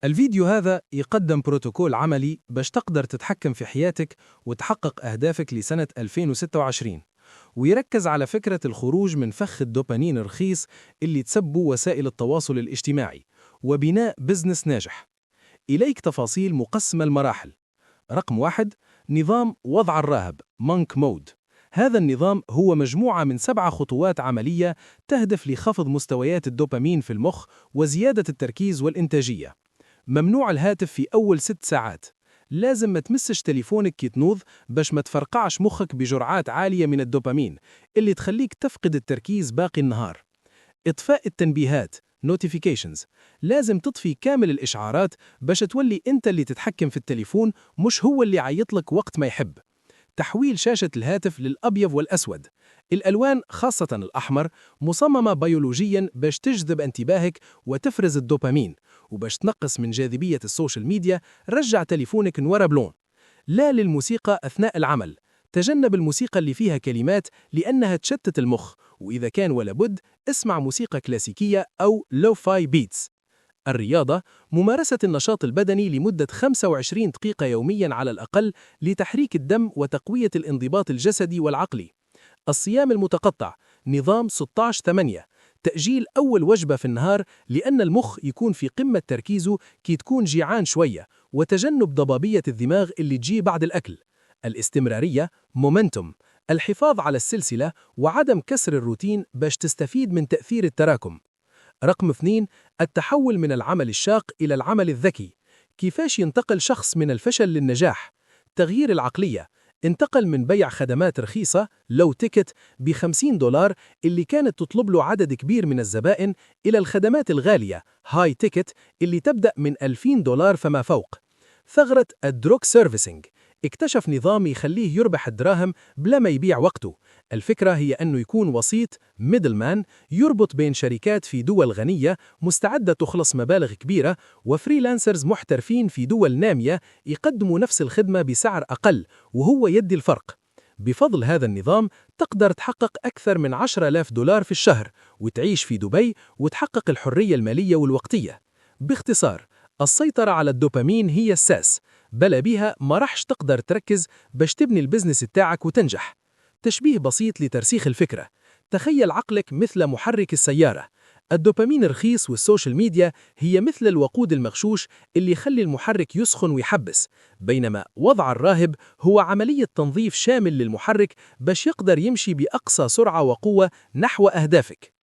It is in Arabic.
الفيديو هذا يقدم بروتوكول عملي باش تقدر تتحكم في حياتك وتحقق أهدافك لسنة 2026، ويركز على فكرة الخروج من فخ الدوبامين الرخيص اللي تسبه وسائل التواصل الاجتماعي وبناء بزنس ناجح. إليك تفاصيل مقسمة المراحل. رقم 1: نظام وضع الراهب مونك مود. هذا النظام هو مجموعة من 7 خطوات عملية تهدف لخفض مستويات الدوبامين في المخ وزيادة التركيز والإنتاجية. ممنوع الهاتف في أول 6 ساعات. لازم ما تمسش تليفونك كي تنوض باش ما تفرقعش مخك بجرعات عالية من الدوبامين اللي تخليك تفقد التركيز باقي النهار. إطفاء التنبيهات notifications. لازم تطفي كامل الإشعارات باش تولي أنت اللي تتحكم في التليفون، مش هو اللي عيطلك وقت ما يحب. تحويل شاشة الهاتف للأبيض والأسود. الألوان خاصة الأحمر مصممة بيولوجياً باش تجذب انتباهك وتفرز الدوبامين، وباش تنقص من جاذبية السوشيال ميديا رجع تليفونك نورا بلون. لا للموسيقى أثناء العمل. تجنب الموسيقى اللي فيها كلمات لأنها تشتت المخ، وإذا كان ولا بد اسمع موسيقى كلاسيكية أو لو-فاي بيتس. الرياضة، ممارسة النشاط البدني لمدة 25 دقيقة يومياً على الأقل لتحريك الدم وتقوية الانضباط الجسدي والعقلي. الصيام المتقطع، نظام 16-8. تأجيل أول وجبة في النهار لأن المخ يكون في قمة تركيزه كي تكون جيعان شوية، وتجنب ضبابية الدماغ اللي تجي بعد الأكل. الاستمرارية، مومنتوم. الحفاظ على السلسلة وعدم كسر الروتين باش تستفيد من تأثير التراكم. رقم 2: التحول من العمل الشاق إلى العمل الذكي. كيفاش ينتقل شخص من الفشل للنجاح؟ تغيير العقلية. انتقل من بيع خدمات رخيصة لو تيكت ب$50 اللي كانت تطلب له عدد كبير من الزبائن إلى الخدمات الغالية هاي تيكت اللي تبدأ من $2000 فما فوق. ثغرة الدروك سيرفيسينج. اكتشف نظام يخليه يربح الدراهم بلا ما يبيع وقته. الفكرة هي أنه يكون وسيط ميدلمان يربط بين شركات في دول غنية مستعدة تخلص مبالغ كبيرة وفريلانسرز محترفين في دول نامية يقدموا نفس الخدمة بسعر أقل، وهو يدي الفرق. بفضل هذا النظام تقدر تحقق أكثر من $10,000 في الشهر وتعيش في دبي وتحقق الحرية المالية والوقتية. باختصار، السيطرة على الدوبامين هي الساس، بلا بيها ما راحش تقدر تركز باش تبني البزنس بتاعك وتنجح. تشبيه بسيط لترسيخ الفكرة: تخيل عقلك مثل محرك السيارة. الدوبامين الرخيص والسوشيال ميديا هي مثل الوقود المغشوش اللي يخلي المحرك يسخن ويحبس، بينما وضع الراهب هو عملية تنظيف شامل للمحرك باش يقدر يمشي بأقصى سرعة وقوة نحو أهدافك.